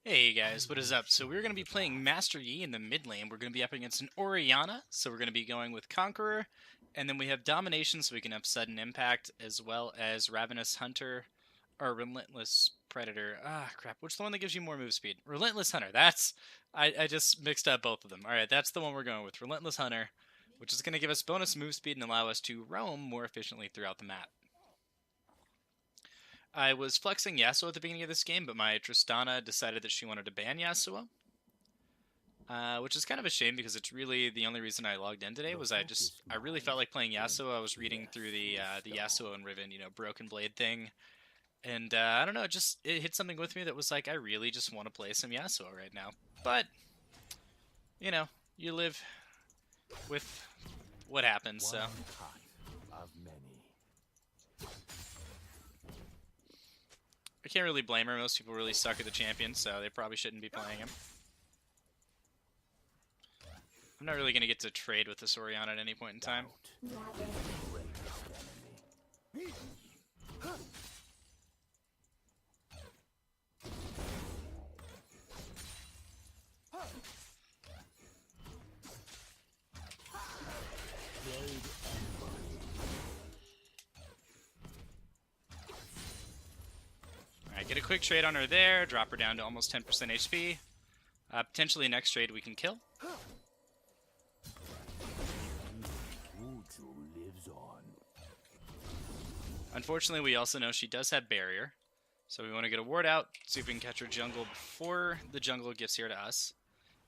Hey guys, what is up? So we're going to be playing Master Yi in the mid lane. We're going to be up against an Orianna, so we're going to be going with Conqueror, and then we have Domination, so we can have Sudden Impact, as well as Ravenous Hunter, or Relentless Predator. Ah, crap, which the one that gives you more move speed? Relentless Hunter, I just mixed up both of them. Alright, that's the one we're going with, Relentless Hunter, which is going to give us bonus move speed and allow us to roam more efficiently throughout the map. I was flexing Yasuo at the beginning of this game, but my Tristana decided that she wanted to ban Yasuo. Which is kind of a shame because it's really the only reason I logged in today was I really felt like playing Yasuo. I was reading through the Yasuo and Riven, Broken Blade thing. And I don't know, it hit something with me that was like, I really just want to play some Yasuo right now. But, you live with what happens, so. I can't really blame her. Most people really suck at the champion, so they probably shouldn't be playing him. I'm not really going to get to trade with this Orianna at any point in time. Alright, get a quick trade on her there, drop her down to almost 10% HP. Potentially next trade we can kill. Unfortunately, we also know she does have barrier, so we want to get a ward out, see if we can catch her jungle before the jungle gets here to us.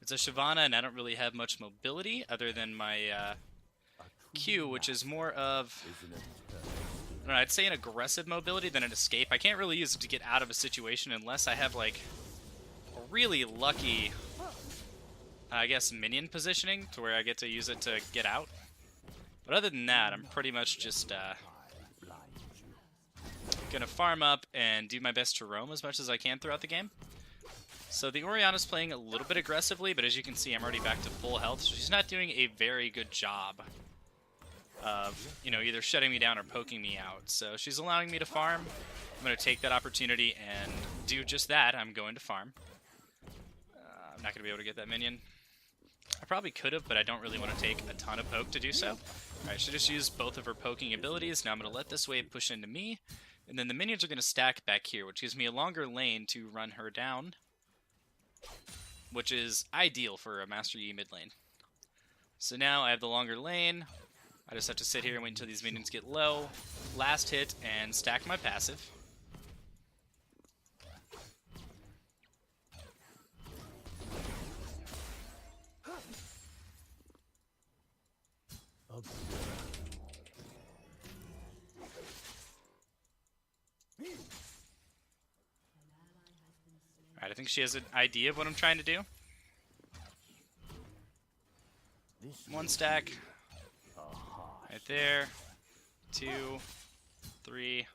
It's a Shyvana, and I don't really have much mobility other than my Q, which is more of, I don't know, I'd say an aggressive mobility than an escape. I can't really use it to get out of a situation unless I have, like, a really lucky, I guess, minion positioning to where I get to use it to get out. But other than that, I'm pretty much just gonna farm up and do my best to roam as much as I can throughout the game. So the Orianna's playing a little bit aggressively, but as you can see, I'm already back to full health, so she's not doing a very good job of, either shutting me down or poking me out. So she's allowing me to farm. I'm going to take that opportunity and do just that. I'm going to farm. I'm not going to be able to get that minion. I probably could have, but I don't really want to take a ton of poke to do so. Alright, she just used both of her poking abilities. Now I'm going to let this wave push into me. And then the minions are going to stack back here, which gives me a longer lane to run her down, which is ideal for a Master Yi mid lane. So now I have the longer lane. I just have to sit here and wait until these minions get low, last hit, and stack my passive. Alright, I think she has an idea of what I'm trying to do. One stack. Right there. 2, 3.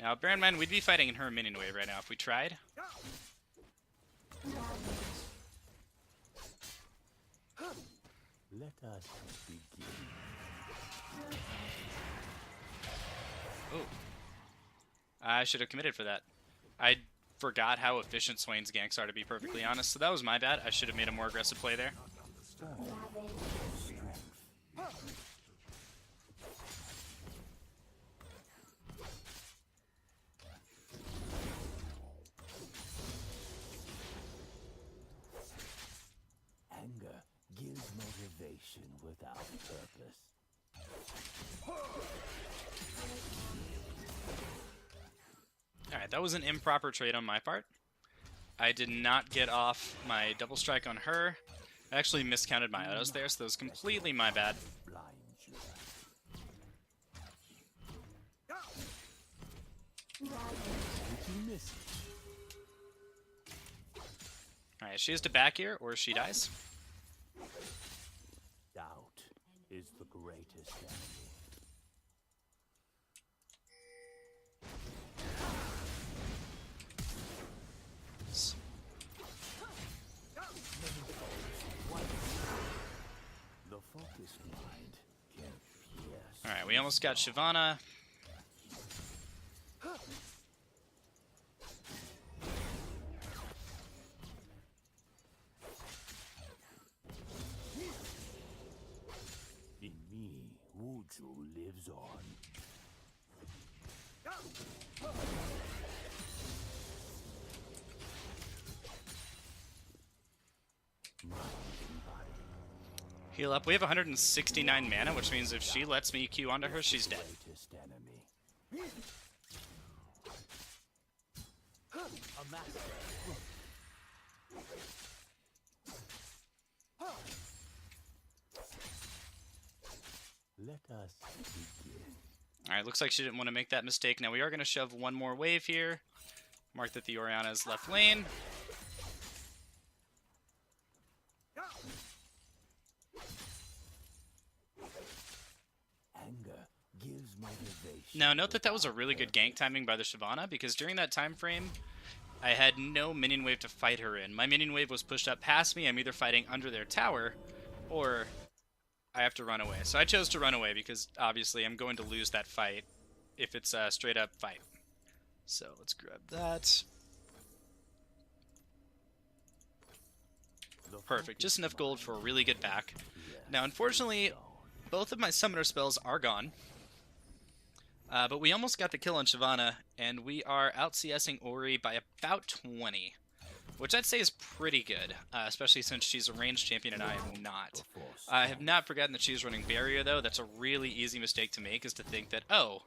Now, bear in mind, we'd be fighting in her minion wave right now if we tried. Let us begin. Oh. I should have committed for that. I forgot how efficient Swain's ganks are, to be perfectly honest, so that was my bad. I should have made a more aggressive play there. Anger gives motivation without purpose. Alright, that was an improper trade on my part. I did not get off my double strike on her. I actually miscounted my autos there, so that was completely my bad. Alright, she has to back here, or she dies. Doubt is the greatest enemy. The focused mind can pierce. Alright, we almost got Shyvana. Heal up. We have 169 mana, which means if she lets me Q onto her, she's dead. Greatest enemy. A master. Let us begin. Alright, looks like she didn't want to make that mistake. Now we are going to shove one more wave here. Mark that the Orianna's left lane. Anger gives motivation. Now note that that was a really good gank timing by the Shyvana, because during that time frame, I had no minion wave to fight her in. My minion wave was pushed up past me. I'm either fighting under their tower, or I have to run away. So I chose to run away because obviously I'm going to lose that fight if it's a straight up fight. So let's grab that. Perfect. Just enough gold for a really good back. Now unfortunately, both of my summoner spells are gone. But we almost got the kill on Shyvana, and we are out CSing Ori by about 20. Which I'd say is pretty good, especially since she's a ranged champion and I am not. I have not forgotten that she's running barrier, though. That's a really easy mistake to make, is to think that, oh,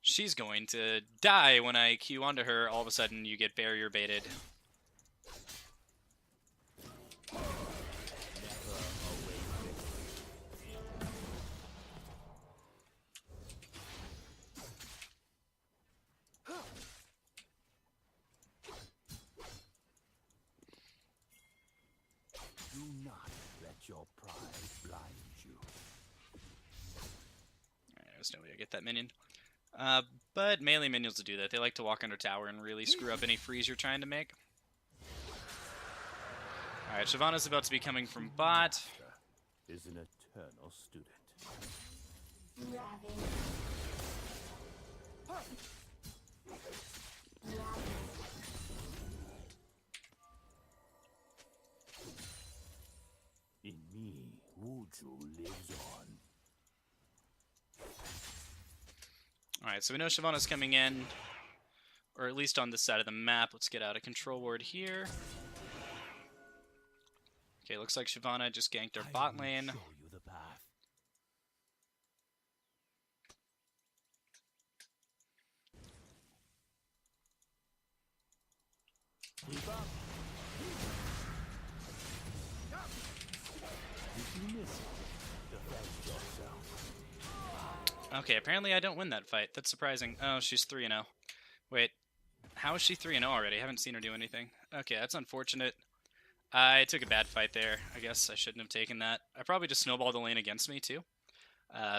she's going to die when I Q onto her. All of a sudden, you get barrier baited. Do not let your pride blind you. There's no way I get that minion. But melee minions will do that. They like to walk under tower and really screw up any freeze you're trying to make. Alright, Shyvana's about to be coming from bot. Is an eternal student. In me, Wuju lives on. Alright, so we know Shyvana's coming in, or at least on this side of the map. Let's get out a control ward here. Okay, looks like Shyvana just ganked our bot lane. Show you the path. Keep up. If you miss it, defend yourself. Okay, apparently I don't win that fight. That's surprising. Oh, she's 3-0. Wait, how is she 3-0 already? I haven't seen her do anything. Okay, that's unfortunate. I took a bad fight there. I guess I shouldn't have taken that. I probably just snowballed the lane against me, too.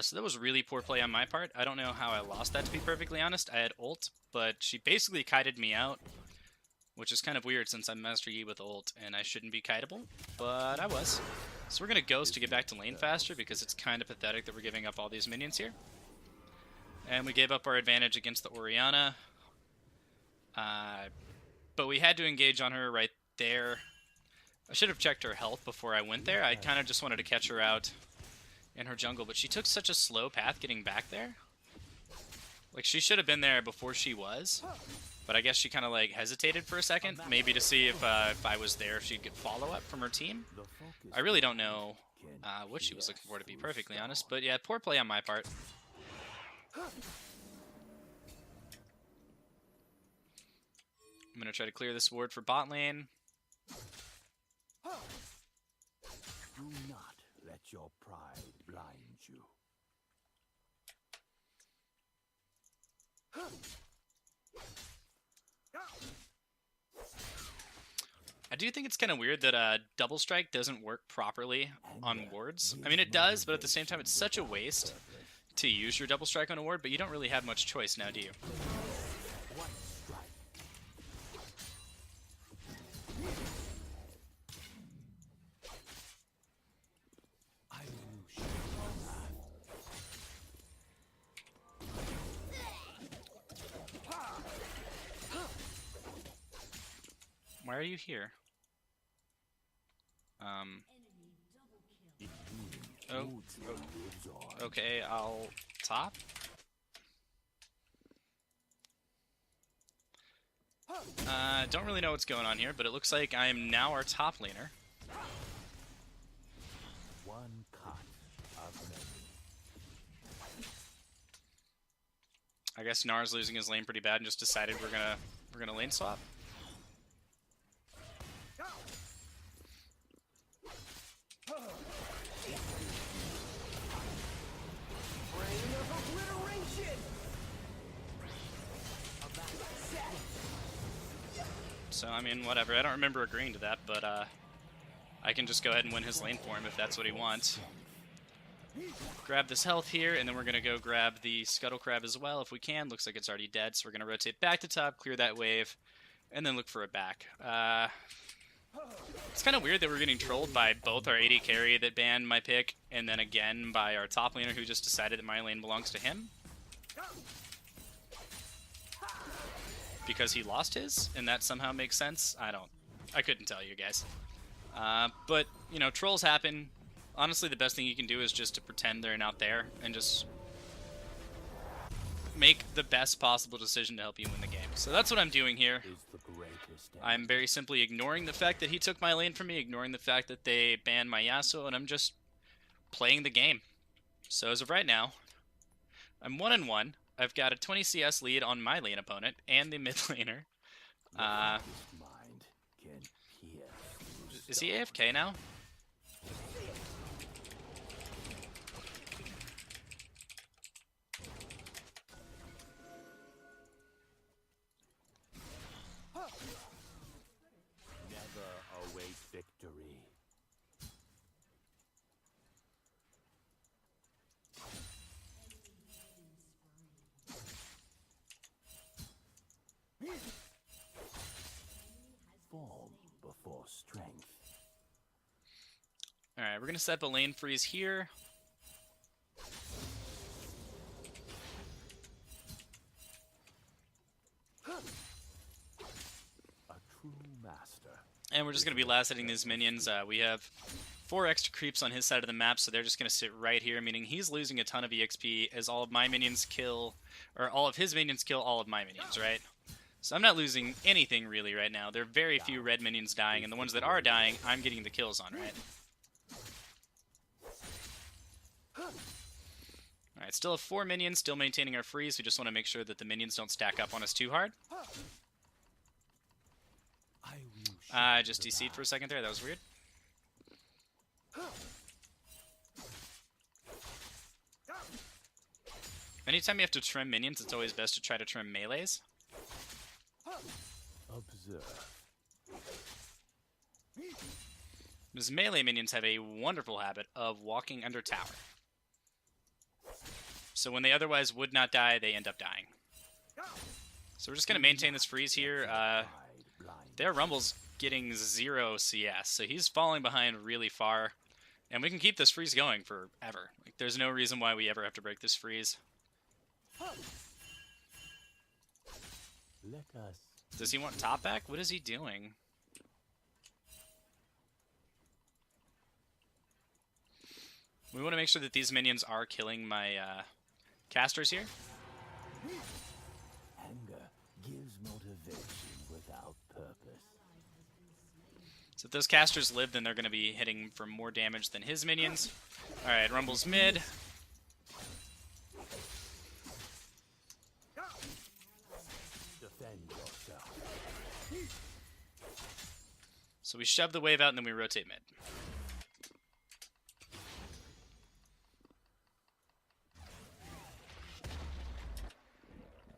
So that was really poor play on my part. I don't know how I lost that, to be perfectly honest. I had ult, but she basically kited me out, which is kind of weird since I'm Master Yi with ult, and I shouldn't be kiteable, but I was. So we're going to Ghost to get back to lane faster, because it's kind of pathetic that we're giving up all these minions here. And we gave up our advantage against the Orianna. But we had to engage on her right there. I should have checked her health before I went there. I kind of just wanted to catch her out in her jungle, but she took such a slow path getting back there. Like, she should have been there before she was. But I guess she kind of, like, hesitated for a second. Maybe to see if I was there, she'd get follow-up from her team. I really don't know what she was looking for, to be perfectly honest. But yeah, poor play on my part. I'm going to try to clear this ward for bot lane. Do not let your pride blind you. I do think it's kind of weird that double strike doesn't work properly on wards. I mean, it does, but at the same time, it's such a waste to use your double strike on a ward, but you don't really have much choice now, do you? One strike. I will show you Why are you here? Oh, okay, I'll top. Don't really know what's going on here, but it looks like I am now our top laner. one kind I guess Gnar's losing his lane pretty bad and just decided we're gonna lane swap. So, I mean, whatever. I don't remember agreeing to that, but I can just go ahead and win his lane for him if that's what he wants. Grab this health here, and then we're going to go grab the Scuttle Crab as well if we can. Looks like it's already dead, so we're going to rotate back to top, clear that wave, and then look for it back. It's kind of weird that we're getting trolled by both our AD carry that banned my pick, and then again by our top laner who just decided that my lane belongs to him. Because he lost his, and that somehow makes sense. I couldn't tell you guys. But, you know, trolls happen. Honestly, the best thing you can do is just to pretend they're not there and just make the best possible decision to help you win the game. So that's what I'm doing here. I'm very simply ignoring the fact that he took my lane from me, ignoring the fact that they banned my Yasuo, and I'm just playing the game. So as of right now, I'm 1-1. I've got a 20 CS lead on my lane opponent and the mid laner. Is he AFK now? Never await victory. Form before strength. Alright, we're going to set up a lane freeze here. A true master. And we're just going to be last hitting these minions. We have 4 extra creeps on his side of the map, so they're just going to sit right here, meaning he's losing a ton of EXP as all of my minions kill, or all of his minions kill all of my minions, right? So I'm not losing anything really right now. There are very few red minions dying, and the ones that are dying, I'm getting the kills on, right? Alright, still have 4 minions, still maintaining our freeze. We just want to make sure that the minions don't stack up on us too hard. I just DC'd for a second there, that was weird. Anytime you have to trim minions, it's always best to try to trim melees. Observe. Because melee minions have a wonderful habit of walking under tower. So when they otherwise would not die, they end up dying. So we're just going to maintain this freeze here. Their Rumble's getting 0 CS, so he's falling behind really far. And we can keep this freeze going forever. Like, there's no reason why we ever have to break this freeze. Let us. Does he want top back? What is he doing? We want to make sure that these minions are killing my casters here. Anger gives motivation without purpose. So if those casters live, then they're going to be hitting for more damage than his minions. Alright, Rumble's mid. Defend yourself. So we shove the wave out and then we rotate mid.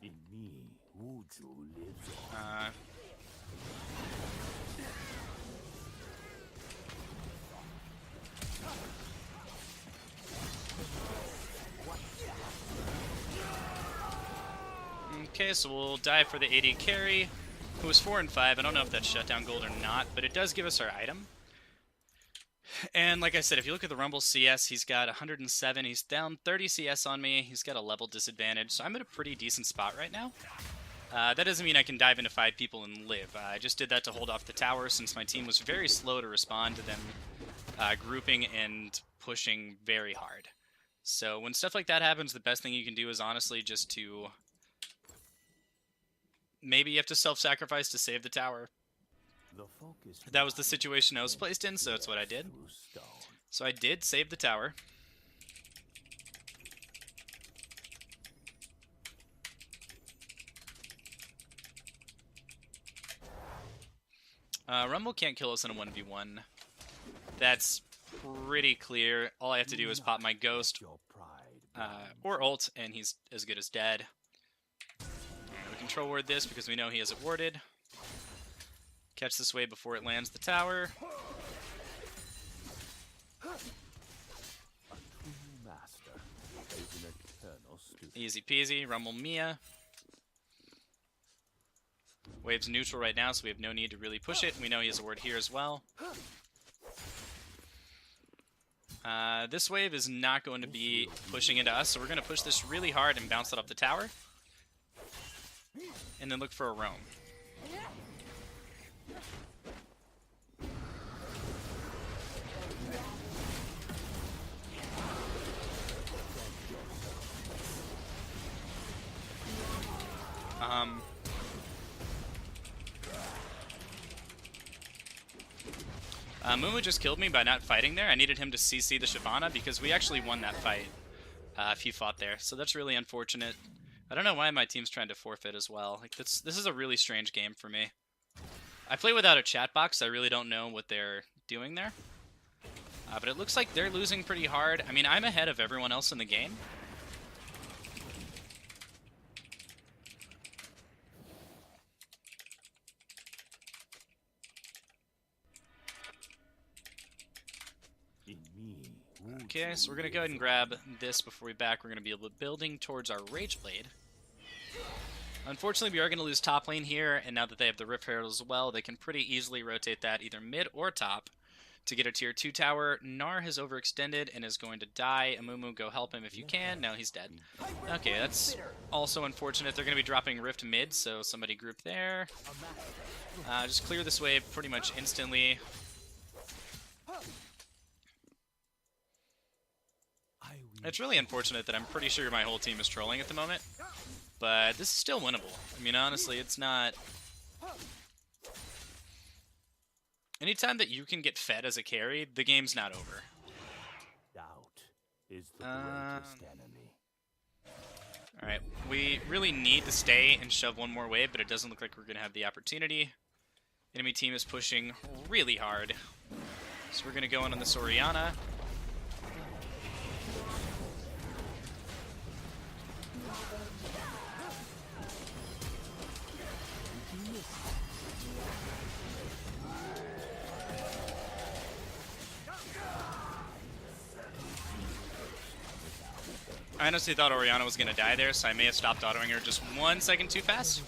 In me, Wuju lives on. Okay, so we'll dive for the AD carry, who was 4 and 5. I don't know if that's shutdown gold or not, but it does give us our item. And like I said, if you look at the Rumble CS, he's got 107. He's down 30 CS on me. He's got a level disadvantage, so I'm in a pretty decent spot right now. That doesn't mean I can dive into 5 people and live. I just did that to hold off the tower since my team was very slow to respond to them grouping and pushing very hard. So when stuff like that happens, the best thing you can do is honestly just to... Maybe you have to self-sacrifice to save the tower. That was the situation I was placed in, so that's what I did. So I did save the tower. Rumble can't kill us in a 1v1. That's pretty clear. All I have to do is pop my Ghost or ult, and he's as good as dead. We control ward this because we know he has it warded. Catch this wave before it lands the tower. Easy peasy. Rumble Mia. Wave's neutral right now, so we have no need to really push it. We know he has a ward here as well. This wave is not going to be pushing into us, so we're going to push this really hard and bounce it off the tower. And then look for a roam. Mumu just killed me by not fighting there. I needed him to CC the Shyvana because we actually won that fight if he fought there. So that's really unfortunate. I don't know why my team's trying to forfeit as well. Like this is a really strange game for me. I play without a chat box. I really don't know what they're doing there. But it looks like they're losing pretty hard. I mean, I'm ahead of everyone else in the game. Okay, so we're going to go ahead and grab this before we back. We're going to be building towards our Rage Blade. Unfortunately, we are going to lose top lane here, and now that they have the Rift Herald as well, they can pretty easily rotate that either mid or top to get a tier 2 tower. Gnar has overextended and is going to die. Amumu, go help him if you can. No, he's dead. Okay, that's also unfortunate. They're going to be dropping Rift mid, so somebody group there. Just clear this wave pretty much instantly. It's really unfortunate that I'm pretty sure my whole team is trolling at the moment, but this is still winnable. I mean, honestly, it's not... Anytime that you can get fed as a carry, the game's not over. Doubt is the greatest enemy. Alright, we really need to stay and shove one more wave, but it doesn't look like we're going to have the opportunity. Enemy team is pushing really hard. So we're going to go in on this Orianna. I honestly thought Orianna was going to die there, so I may have stopped autoing her just 1 second too fast.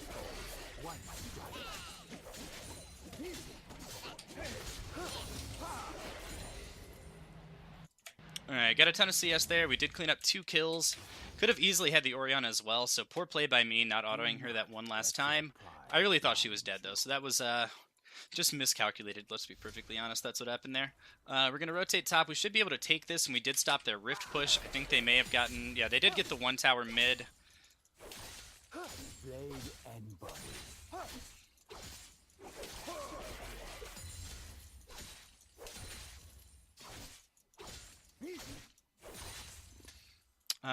Alright, got a ton of CS there. We did clean up 2 kills. Could have easily had the Orianna as well, so poor play by me not autoing her that one last time. I really thought she was dead, though, so that was just miscalculated, let's be perfectly honest. That's what happened there. We're going to rotate top. We should be able to take this, and we did stop their Rift push. I think they may have gotten... Yeah, they did get the 1 tower mid. Blade and body.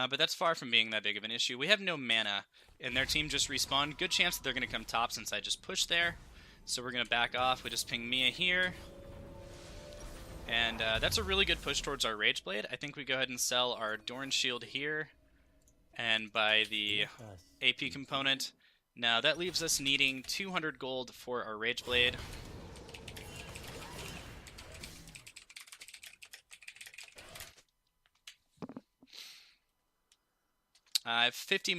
But that's far from being that big of an issue. We have no mana, and their team just respawned. Good chance that they're going to come top since I just pushed there. So we're going to back off. We just ping Mia here. And that's a really good push towards our Rage Blade. I think we go ahead and sell our Dorn Shield here and buy the AP component. Now that leaves us needing 200 gold for our Rage Blade. I have 70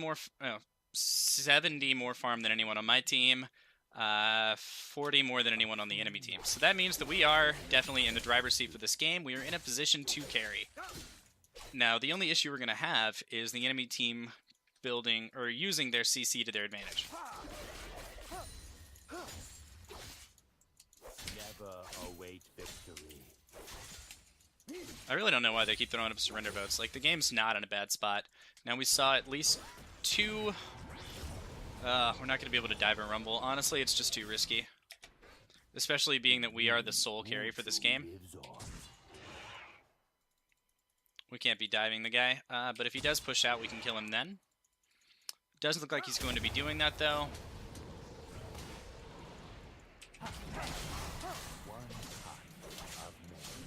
more farm than anyone on my team. 40 more than anyone on the enemy team. So that means that we are definitely in the driver's seat for this game. We are in a position to carry. Now, the only issue we're going to have is the enemy team building or using their CC to their advantage. Never await victory. I really don't know why they keep throwing up surrender votes. Like, the game's not in a bad spot. Now, we saw at least 2... we're not going to be able to dive and rumble. Honestly, it's just too risky. Especially being that we are the sole carry for this game. We can't be diving the guy. But if he does push out, we can kill him then. Doesn't look like he's going to be doing that, though. One cut of many.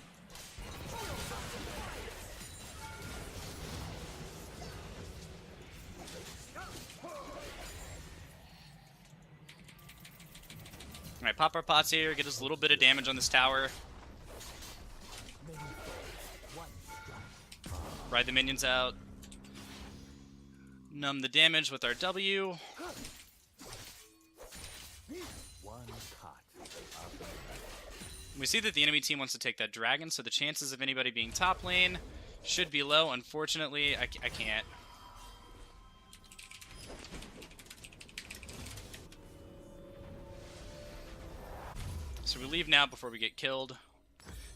Alright, pop our pots here, get us a little bit of damage on this tower. Ride the minions out. Numb the damage with our W. One cut of many. We see that the enemy team wants to take that dragon, so the chances of anybody being top lane should be low. Unfortunately, I can't. So we leave now before we get killed.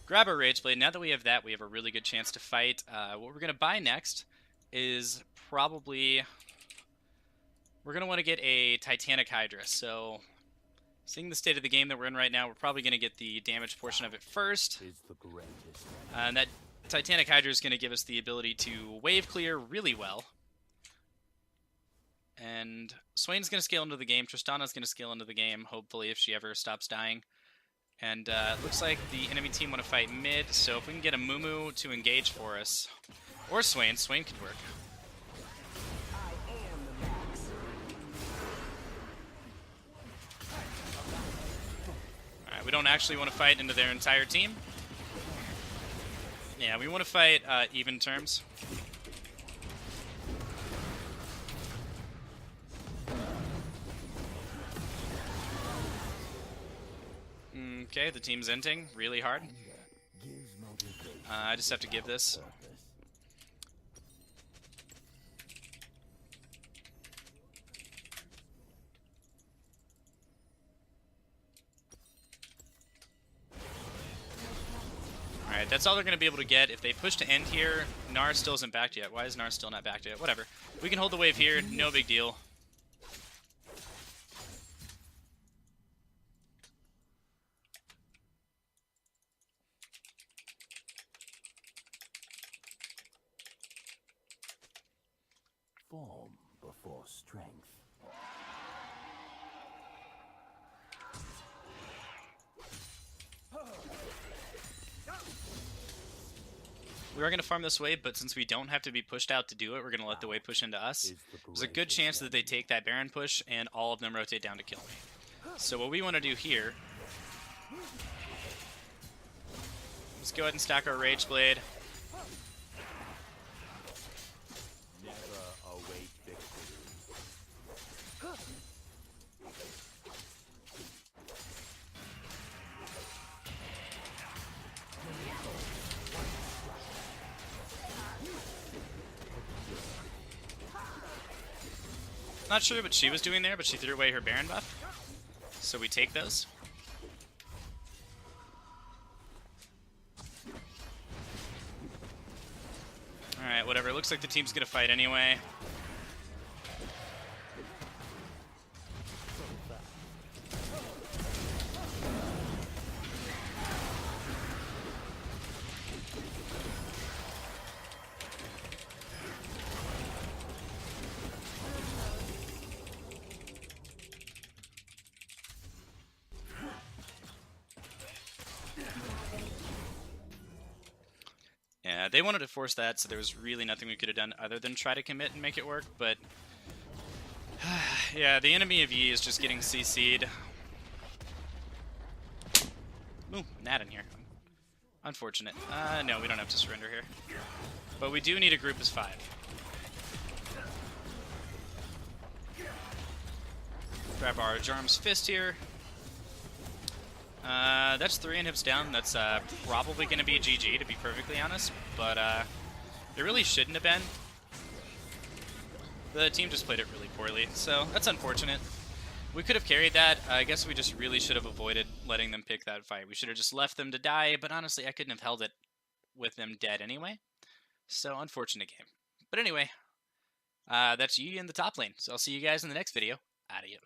Grab our Rage Blade. Now that we have that, we have a really good chance to fight. What we're going to buy next is probably... We're going to want to get a Titanic Hydra. So, seeing the state of the game that we're in right now, we're probably going to get the damage portion of it first. Is the greatest. And that Titanic Hydra is going to give us the ability to wave clear really well. And Swain's going to scale into the game. Tristana's going to scale into the game, hopefully, if she ever stops dying. And it looks like the enemy team want to fight mid, so if we can get a Mumu to engage for us, or Swain could work. Alright, we don't actually want to fight into their entire team. Yeah, we want to fight even terms. Okay, the team's inting really hard. I just have to give this. Alright, that's all they're going to be able to get. If they push to end here, Gnar still isn't backed yet. Why is Gnar still not backed yet? Whatever. We can hold the wave here, no big deal. Form before strength. We are going to farm this wave, but since we don't have to be pushed out to do it, we're going to let the wave push into us. There's a good chance that they take that Baron push and all of them rotate down to kill me. So what we want to do here... Let's go ahead and stack our Rage Blade. Never await victory. Not sure what she was doing there, but she threw away her Baron buff. So we take those. Alright, whatever. Looks like the team's gonna fight anyway. Yeah, they wanted to force that, so there was really nothing we could have done other than try to commit and make it work, but... yeah, the enemy of Yi is just getting CC'd. Ooh, Nat in here. Unfortunate. No, we don't have to surrender here. But we do need a group as 5. Grab our Jarm's Fist here. That's 3 inhibs down. That's probably going to be a GG, to be perfectly honest. But it really shouldn't have been. The team just played it really poorly, so that's unfortunate. We could have carried that. I guess we just really should have avoided letting them pick that fight. We should have just left them to die, but honestly, I couldn't have held it with them dead anyway. So, unfortunate game. But anyway, that's Yi in the top lane. So I'll see you guys in the next video. Adios.